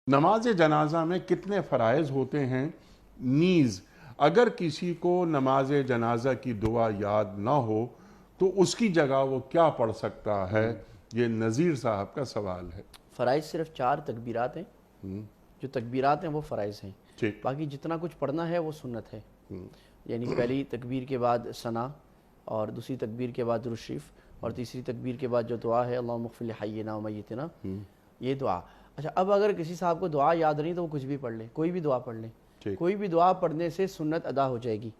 نماز جنازہ میں کتنے فرائض ہوتے ہیں؟ نیز اگر کسی کو نماز جنازہ کی دعا یاد نہ ہو تو اس کی جگہ وہ کیا پڑھ سکتا ہے؟ یہ نذیر صاحب کا سوال ہے۔ فرائض صرف 4 تکبیرات ہیں، جو تکبیرات ہیں وہ فرائض ہیں، ٹھیک، باقی جتنا کچھ پڑھنا ہے وہ سنت ہے۔ یعنی پہلی تکبیر کے بعد ثنا، اور دوسری تکبیر کے بعد درود شریف، اور تیسری تکبیر کے بعد جو دعا ہے اللہم اغفر لحینا و میتنا، یہ دعا۔ اچھا، اب اگر کسی صاحب کو دعا یاد نہیں تو وہ کچھ بھی پڑھ لے، کوئی بھی دعا پڑھ لے، کوئی بھی دعا پڑھنے سے سنت ادا ہو جائے گی۔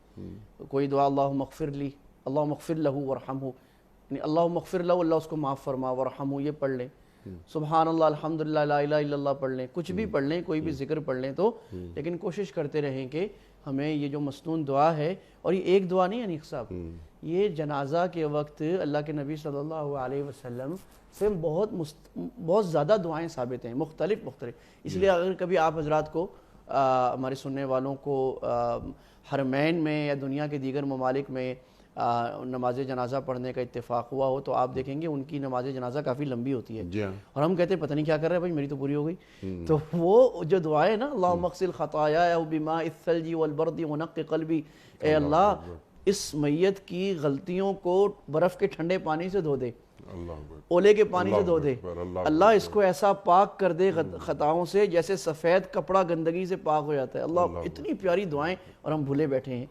کوئی دعا اللہم اغفر لی، اللہم اغفر لہو ورحمہ، یعنی اللہم اغفر لہو، اللہ اس کو معاف فرما، ورحمہ یہ پڑھ لیں، سبحان اللہ الحمدللہ لا الہ الا اللہ پڑھ لیں، کچھ بھی پڑھ لیں، کوئی بھی ذکر پڑھ لیں تو، لیکن کوشش کرتے رہیں کہ ہمیں یہ جو مسنون دعا ہے، اور یہ ایک دعا نہیں ہے انیق صاحب، یہ جنازہ کے وقت اللہ کے نبی صلی اللہ علیہ وسلم سے بہت زیادہ دعائیں ثابت ہیں، مختلف۔ اس لیے اگر کبھی آپ حضرات کو ہمارے سننے والوں کو حرمین میں یا دنیا کے دیگر ممالک میں نماز جنازہ پڑھنے کا اتفاق ہوا ہو تو آپ دیکھیں گے ان کی نماز جنازہ کافی لمبی ہوتی ہے، اور ہم کہتے ہیں پتہ نہیں کیا کر رہے ہیں بھائی، میری تو پوری ہو گئی۔ تو وہ جو دعائیں نا، اللہم اغسل خطایا بماء الثلج والبرد ونقِ قلبی، اے اللہ اس میت کی غلطیوں کو برف کے ٹھنڈے پانی سے دھو دے، اولے کے پانی سے دھو دے، اللہ اس کو ایسا پاک کر دے خطاؤں سے جیسے سفید کپڑا گندگی سے پاک ہو جاتا ہے۔ اللہ اتنی پیاری دعائیں، اور ہم بھولے بیٹھے ہیں۔